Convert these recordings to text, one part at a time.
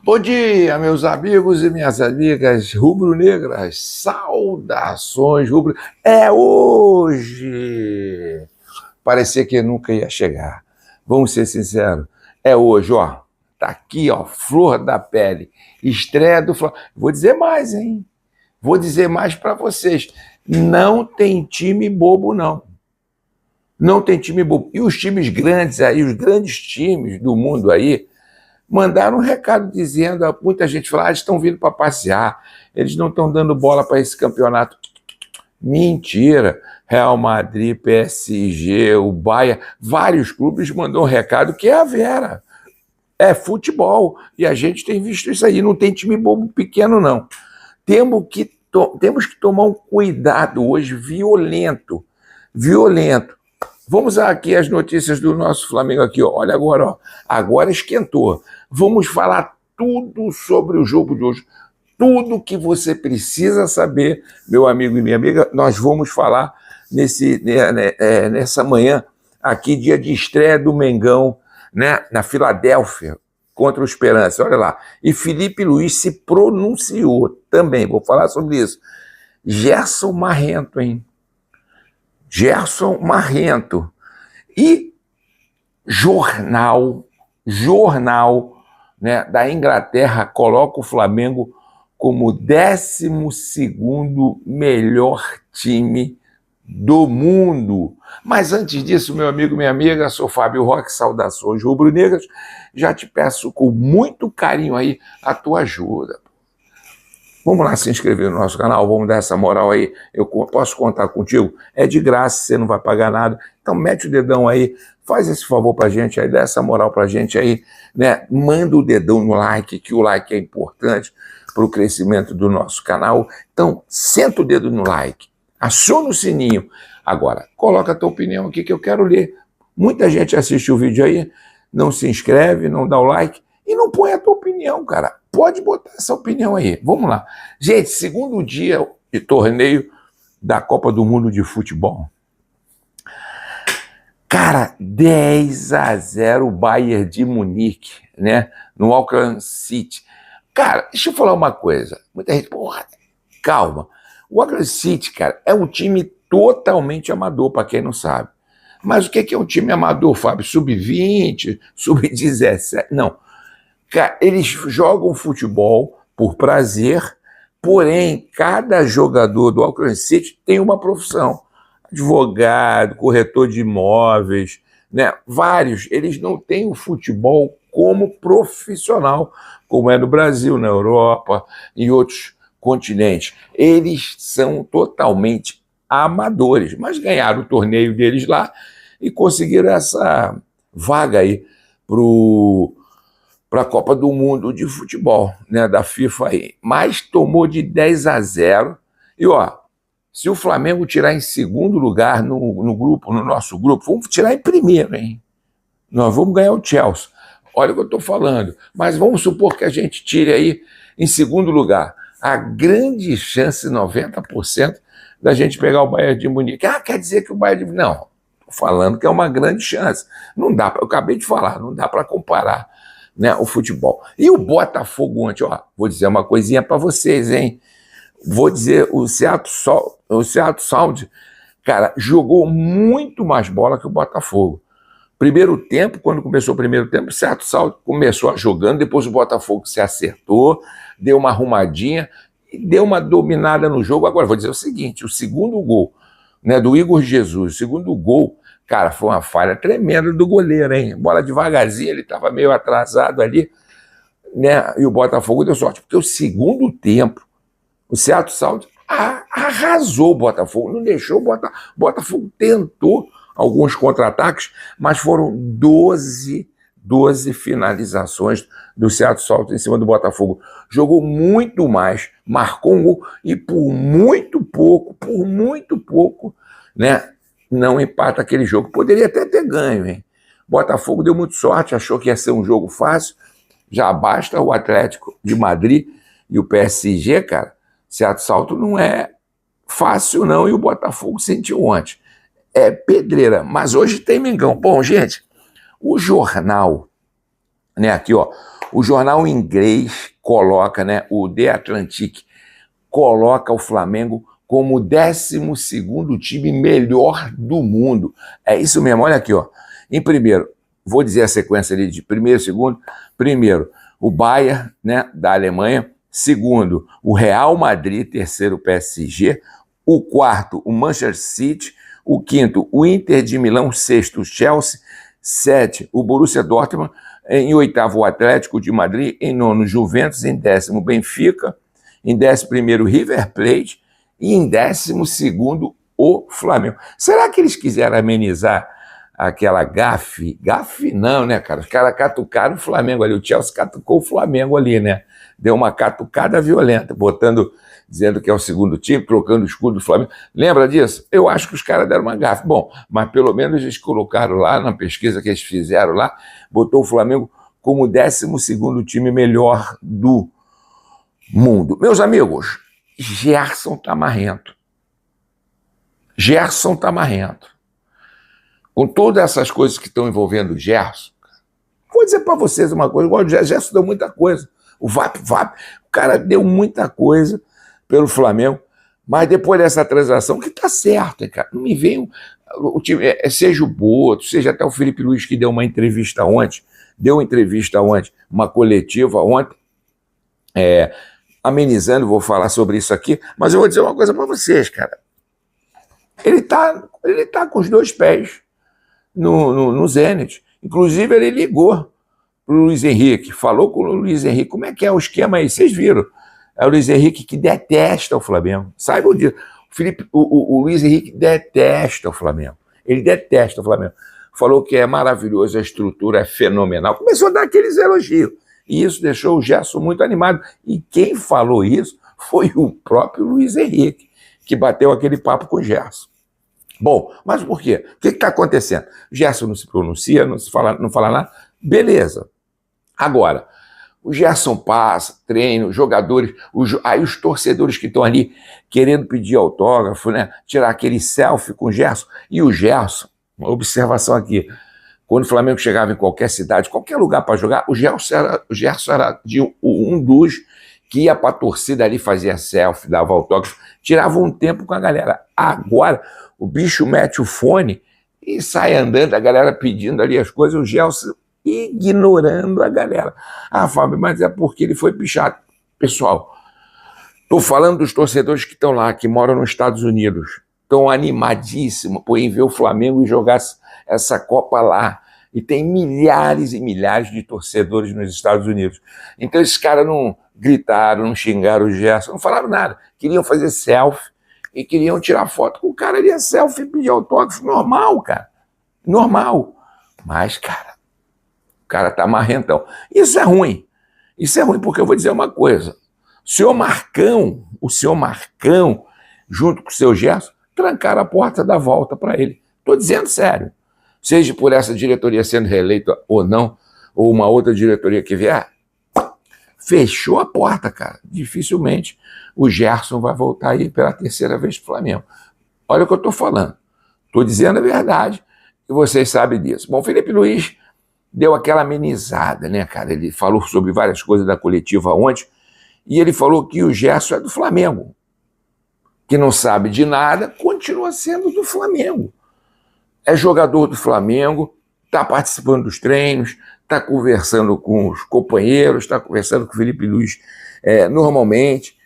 Bom dia, meus amigos e minhas amigas rubro-negras. Saudações rubro. É hoje! Parecia que nunca ia chegar. Vamos ser sinceros. É hoje, ó. Tá aqui, ó, flor da pele. Estreia do Flamengo. Vou dizer mais, hein? Vou dizer mais para vocês. Não tem time bobo, não. Não tem time bobo. E os times grandes aí, os grandes times do mundo aí, mandaram um recado dizendo, muita gente fala, eles estão vindo para passear, eles não estão dando bola para esse campeonato. Mentira. Real Madrid, PSG, o Bayern, vários clubes mandam um recado que é a Vera. É futebol. E a gente tem visto isso aí. Não tem time bobo pequeno, não. Temos que tomar um cuidado hoje violento. Violento. Vamos aqui as notícias do nosso Flamengo aqui, ó. Olha agora, ó. Agora esquentou. Vamos falar tudo sobre o jogo de hoje. Tudo que você precisa saber, meu amigo e minha amiga, nós vamos falar nessa manhã, aqui, dia de estreia do Mengão, né, na Filadélfia, contra o Esperança. Olha lá. E Felipe Luiz se pronunciou também, vou falar sobre isso. Gerson Marrento, hein? Gerson Marrento. E jornal, né, da Inglaterra coloca o Flamengo como 12º melhor time do mundo. Mas antes disso, meu amigo, minha amiga, sou Fábio Roque, saudações rubro-negras. Já te peço com muito carinho aí a tua ajuda. Vamos lá se inscrever no nosso canal, vamos dar essa moral aí, eu posso contar contigo, é de graça, você não vai pagar nada, então mete o dedão aí, faz esse favor pra gente aí, dá essa moral pra gente aí, né? Manda o dedão no like, que o like é importante para o crescimento do nosso canal, então senta o dedo no like, aciona o sininho, agora coloca a tua opinião aqui que eu quero ler. Muita gente assiste o vídeo aí, não se inscreve, não dá o like e não põe a tua opinião, cara. Pode botar essa opinião aí. Vamos lá. Gente, segundo dia de torneio da Copa do Mundo de Futebol. Cara, 10-0 Bayern de Munique, né? No Auckland City. Cara, deixa eu falar uma coisa. Muita gente, porra, calma. O Auckland City, cara, é um time totalmente amador, para quem não sabe. Mas o que é um time amador, Fábio? Sub-20, sub-17? Não. Cara, eles jogam futebol por prazer, porém, cada jogador do Auckland City tem uma profissão. Advogado, corretor de imóveis, né? Vários. Eles não têm o futebol como profissional, como é no Brasil, na Europa, em outros continentes. Eles são totalmente amadores, mas ganharam o torneio deles lá e conseguiram essa vaga aí para a Copa do Mundo de Futebol, né, da FIFA aí. Mas tomou de 10-0. E, ó, se o Flamengo tirar em segundo lugar no grupo, no nosso grupo, vamos tirar em primeiro, hein? Nós vamos ganhar o Chelsea. Olha o que eu estou falando. Mas vamos supor que a gente tire aí em segundo lugar. A grande chance, 90%, da gente pegar o Bayern de Munique. Ah, quer dizer que o Bayern de Munique... Não, estou falando que é uma grande chance. Não dá, eu acabei de falar, não dá para comparar, né, o futebol. E o Botafogo ontem, ó, vou dizer uma coisinha para vocês, hein? Vou dizer, o Seattle Sound, cara, jogou muito mais bola que o Botafogo. Primeiro tempo, quando começou o primeiro tempo, o Seattle Sound começou jogando, depois o Botafogo se acertou, deu uma arrumadinha e deu uma dominada no jogo. Agora, vou dizer o seguinte, o segundo gol, né, do Igor Jesus, o segundo gol, cara, foi uma falha tremenda do goleiro, hein? Bola devagarzinho, ele estava meio atrasado ali, né? E o Botafogo deu sorte, porque o segundo tempo, o Seattle Sound arrasou o Botafogo, não deixou o Botafogo tentou alguns contra-ataques, mas foram 12 finalizações do Seattle Sound em cima do Botafogo. Jogou muito mais, marcou um gol e por muito pouco, né? Não empata aquele jogo. Poderia até ter ganho, hein? Botafogo deu muito sorte, achou que ia ser um jogo fácil. Já basta o Atlético de Madrid e o PSG, cara. Seattle Sound não é fácil, não, e o Botafogo sentiu ontem. É pedreira, mas hoje tem Mengão. Bom, gente, o jornal, né, aqui, ó, O jornal inglês coloca, né, o The Atlantic, coloca o Flamengo como o 12º time melhor do mundo. É isso mesmo, olha aqui, ó. Em primeiro, vou dizer a sequência ali de primeiro, segundo. Primeiro, o Bayern, né, da Alemanha. Segundo, o Real Madrid. Terceiro, o PSG. O quarto, o Manchester City. O quinto, o Inter de Milão. Sexto, o Chelsea. Sete, o Borussia Dortmund. Em oitavo, o Atlético de Madrid. Em nono, Juventus. Em décimo, o Benfica. Em 11º, o River Plate. E em 12º, o Flamengo. Será que eles quiseram amenizar aquela gafe? Gafe não, né, cara? Os caras catucaram o Flamengo ali. O Chelsea catucou o Flamengo ali, né? Deu uma catucada violenta, dizendo que é o segundo time, trocando o escudo do Flamengo. Lembra disso? Eu acho que os caras deram uma gafe. Bom, mas pelo menos eles colocaram lá, na pesquisa que eles fizeram lá, botou o Flamengo como o 12º time melhor do mundo. Meus amigos, Gerson tá marrento. Gerson tá marrento. Com todas essas coisas que estão envolvendo o Gerson, vou dizer para vocês uma coisa, o Gerson deu muita coisa. O VAP, o cara deu muita coisa pelo Flamengo, mas depois dessa transação, que tá certo, cara, não me vem o time, seja o Boto, seja até o Felipe Luiz, que deu uma entrevista ontem, uma coletiva ontem, amenizando, vou falar sobre isso aqui, mas eu vou dizer uma coisa para vocês, cara. Ele tá com os dois pés no Zenit. Inclusive, ele ligou para o Luiz Henrique, falou com o Luiz Henrique, como é que é o esquema aí? Vocês viram? É o Luiz Henrique que detesta o Flamengo. Saibam disso. O Luiz Henrique detesta o Flamengo. Ele detesta o Flamengo. Falou que é maravilhoso, a estrutura é fenomenal. Começou a dar aqueles elogios. E isso deixou o Gerson muito animado. E quem falou isso foi o próprio Luiz Henrique, que bateu aquele papo com o Gerson. Bom, mas por quê? O que está acontecendo? O Gerson não se pronuncia, não fala nada. Beleza. Agora, o Gerson passa, treina, os jogadores, aí os torcedores que estão ali querendo pedir autógrafo, né? Tirar aquele selfie com o Gerson. E o Gerson, uma observação aqui, quando o Flamengo chegava em qualquer cidade, qualquer lugar para jogar, o Gerson era um dos que ia para a torcida ali, fazia selfie, dava autógrafo, tirava um tempo com a galera. Agora, o bicho mete o fone e sai andando, a galera pedindo ali as coisas, o Gerson ignorando a galera. Ah, Fábio, mas é porque ele foi pichado. Pessoal, estou falando dos torcedores que estão lá, que moram nos Estados Unidos, estão animadíssimos em ver o Flamengo e jogar essa Copa lá. E tem milhares e milhares de torcedores nos Estados Unidos. Então esses caras não gritaram, não xingaram o Gerson, não falaram nada. Queriam fazer selfie e queriam tirar foto com o cara ali, a selfie e pedir autógrafo. Normal, cara. Normal. Mas, cara, o cara tá marrentão. Isso é ruim. Isso é ruim porque eu vou dizer uma coisa. O senhor Marcão, junto com o seu Gerson, trancaram a porta da volta para ele. Estou dizendo sério. Seja por essa diretoria sendo reeleita ou não, ou uma outra diretoria que vier, fechou a porta, cara. Dificilmente o Gerson vai voltar aí pela terceira vez para o Flamengo. Olha o que eu estou falando. Estou dizendo a verdade e vocês sabem disso. Bom, o Felipe Luiz deu aquela amenizada, né, cara? Ele falou sobre várias coisas da coletiva ontem e ele falou que o Gerson é do Flamengo. Que não sabe de nada, continua sendo do Flamengo. É jogador do Flamengo, está participando dos treinos, está conversando com os companheiros, está conversando com o Felipe Luiz normalmente,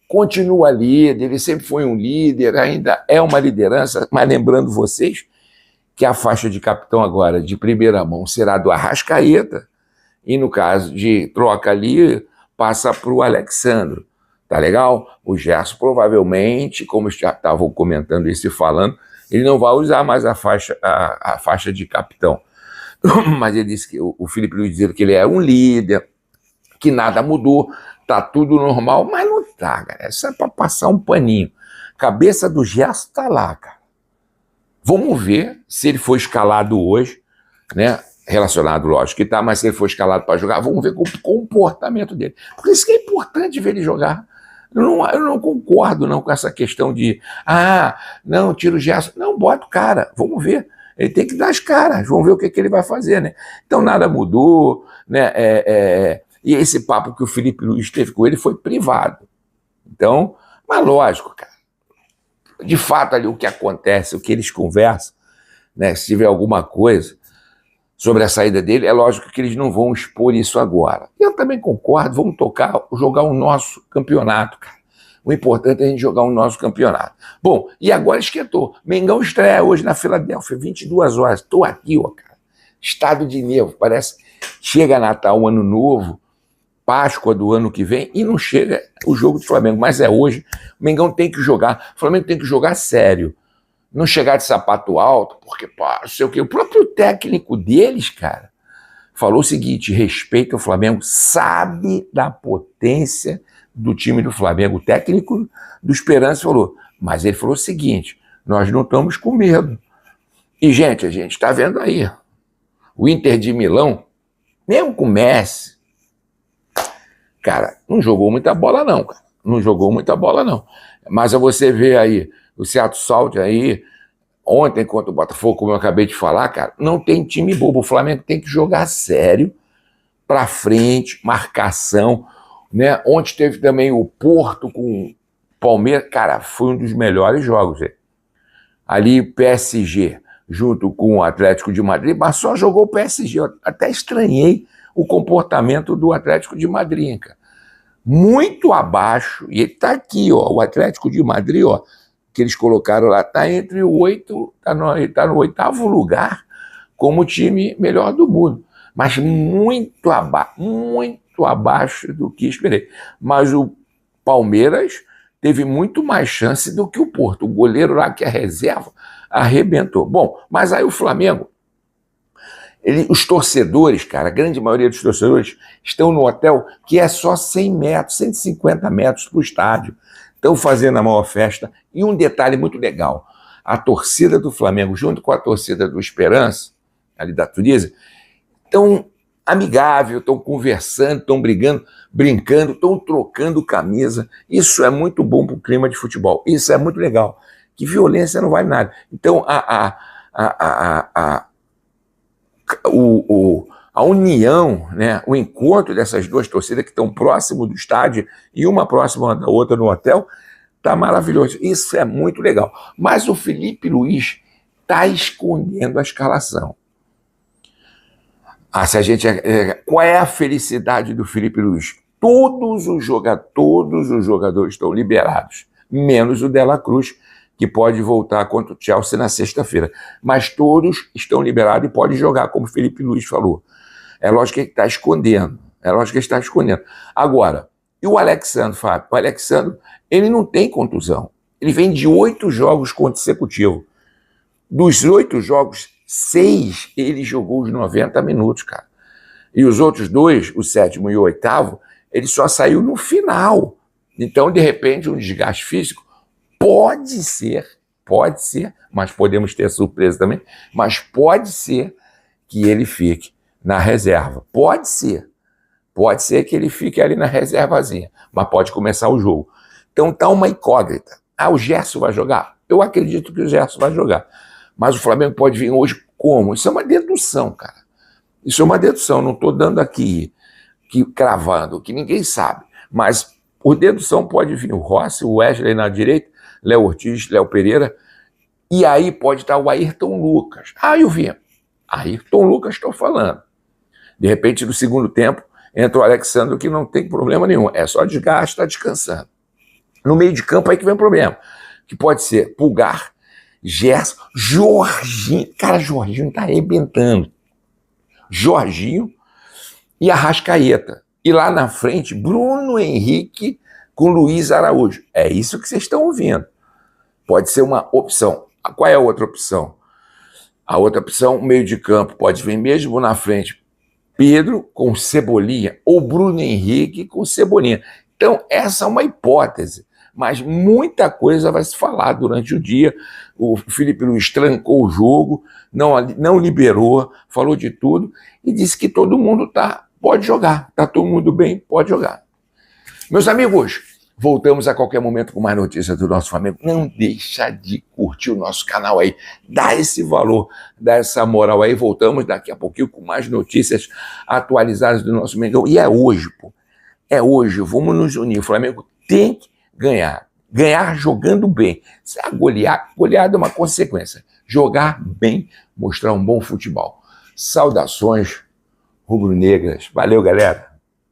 continua líder, ele sempre foi um líder, ainda é uma liderança, mas lembrando vocês que a faixa de capitão agora, de primeira mão, será do Arrascaeta, e no caso de troca ali, passa para o Alexandro, tá legal? O Gerson provavelmente, como já estavam comentando isso e falando, ele não vai usar mais a faixa de capitão. Mas ele disse que o Felipe Luiz dizendo que ele é um líder, que nada mudou, tá tudo normal, mas não tá, cara. Isso é para passar um paninho. Cabeça do Gerson tá lá, cara. Vamos ver se ele foi escalado hoje, né? Relacionado, lógico que tá, mas se ele for escalado para jogar, vamos ver com o comportamento dele. Porque isso que é importante ver ele jogar. Eu não concordo não com essa questão de não, tira o Gerson. Não, bota o cara, vamos ver. Ele tem que dar as caras, vamos ver o que ele vai fazer, né? Então nada mudou, né? E esse papo que o Felipe Luiz teve com ele foi privado. Então, mas lógico, cara. De fato, ali o que acontece, o que eles conversam, né, se tiver alguma coisa sobre a saída dele, é lógico que eles não vão expor isso agora. Eu também concordo, vamos jogar o nosso campeonato, cara. O importante é a gente jogar o nosso campeonato. Bom, e agora esquentou. Mengão estreia hoje na Filadélfia, 22 horas. Estou aqui, ó, cara. Estado de nervo, parece que chega Natal, Ano Novo, Páscoa do ano que vem, e não chega o jogo do Flamengo, mas é hoje. O Mengão tem que jogar, o Flamengo tem que jogar sério. Não chegar de sapato alto, porque, pá, não sei o quê. O próprio técnico deles, cara, falou o seguinte: respeita o Flamengo, sabe da potência do time do Flamengo. O técnico do Esperança falou, mas ele falou o seguinte: nós não estamos com medo. E, gente, a gente está vendo aí, o Inter de Milão, mesmo com o Messi, cara, não jogou muita bola não, cara. Não jogou muita bola não. Mas você vê aí, o Seattle Sound aí, ontem contra o Botafogo, como eu acabei de falar, cara, não tem time bobo. O Flamengo tem que jogar sério, pra frente, marcação, né? Ontem teve também o Porto com o Palmeiras, cara, foi um dos melhores jogos. Ali PSG, junto com o Atlético de Madrid, mas só jogou o PSG. Eu até estranhei o comportamento do Atlético de Madrid, cara. Muito abaixo, e ele está aqui, ó, o Atlético de Madrid, ó, que eles colocaram lá, está entre o 8, está no 8º lugar como o time melhor do mundo, mas muito abaixo do que esperei. Mas o Palmeiras teve muito mais chance do que o Porto. O goleiro lá, que é reserva, arrebentou. Bom, mas aí o Flamengo, os torcedores, cara, a grande maioria dos torcedores estão no hotel que é só 100 metros, 150 metros para o estádio. Estão fazendo a maior festa. E um detalhe muito legal, a torcida do Flamengo, junto com a torcida do Esperança, ali da Tunísia, estão amigável, estão conversando, estão brincando, estão trocando camisa. Isso é muito bom para o clima de futebol. Isso é muito legal. Que violência não vale nada. Então, a união, né, o encontro dessas duas torcidas que estão próximo do estádio e uma próxima da outra no hotel, está maravilhoso. Isso é muito legal. Mas o Felipe Luiz está escondendo a escalação. Qual é a felicidade do Felipe Luiz? Todos os jogadores estão liberados, menos o Dela Cruz, que pode voltar contra o Chelsea na sexta-feira. Mas todos estão liberados e podem jogar, como o Felipe Luiz falou. É lógico que ele está escondendo. Agora, e o Alexandre, Fábio? O Alexandre, ele não tem contusão. Ele vem de 8 jogos consecutivos. Dos 8 jogos, 6 ele jogou os 90 minutos, cara. E os outros 2, o 7º e o 8º, ele só saiu no final. Então, de repente, um desgaste físico pode ser, mas podemos ter surpresa também, mas pode ser que ele fique na reserva. Pode ser que ele fique ali na reservazinha, mas pode começar o jogo. Então tá uma incógnita. O Gerson vai jogar? Eu acredito que o Gerson vai jogar. Mas o Flamengo pode vir hoje como? Isso é uma dedução, cara. Isso é uma dedução, não estou dando aqui, cravando, que ninguém sabe. Mas por dedução pode vir o Rossi, o Wesley na direita, Léo Ortiz, Léo Pereira, e aí pode estar o Ayrton Lucas. Eu vi. Ayrton Lucas, estou falando. De repente, no segundo tempo, entra o Alexandre, que não tem problema nenhum. É só desgaste, está descansando. No meio de campo, aí que vem o problema. Que pode ser Pulgar, Gerson, Jorginho. Cara, Jorginho está arrebentando. Jorginho e Arrascaeta. E lá na frente, Bruno Henrique com Luiz Araújo. É isso que vocês estão ouvindo. Pode ser uma opção. Qual é a outra opção? A outra opção, meio de campo, pode vir mesmo na frente Pedro com Cebolinha ou Bruno Henrique com Cebolinha. Então, essa é uma hipótese, mas muita coisa vai se falar durante o dia. O Felipe Luiz trancou o jogo, não liberou, falou de tudo e disse que todo mundo pode jogar. Está todo mundo bem, pode jogar. Meus amigos, Voltamos a qualquer momento com mais notícias do nosso Flamengo. Não deixa de curtir o nosso canal aí. Dá esse valor, dá essa moral aí. Voltamos daqui a pouquinho com mais notícias atualizadas do nosso Mengão. E é hoje, pô. É hoje. Vamos nos unir. O Flamengo tem que ganhar. Ganhar jogando bem. Se a goleada é uma consequência. Jogar bem, mostrar um bom futebol. Saudações rubro-negras. Valeu, galera.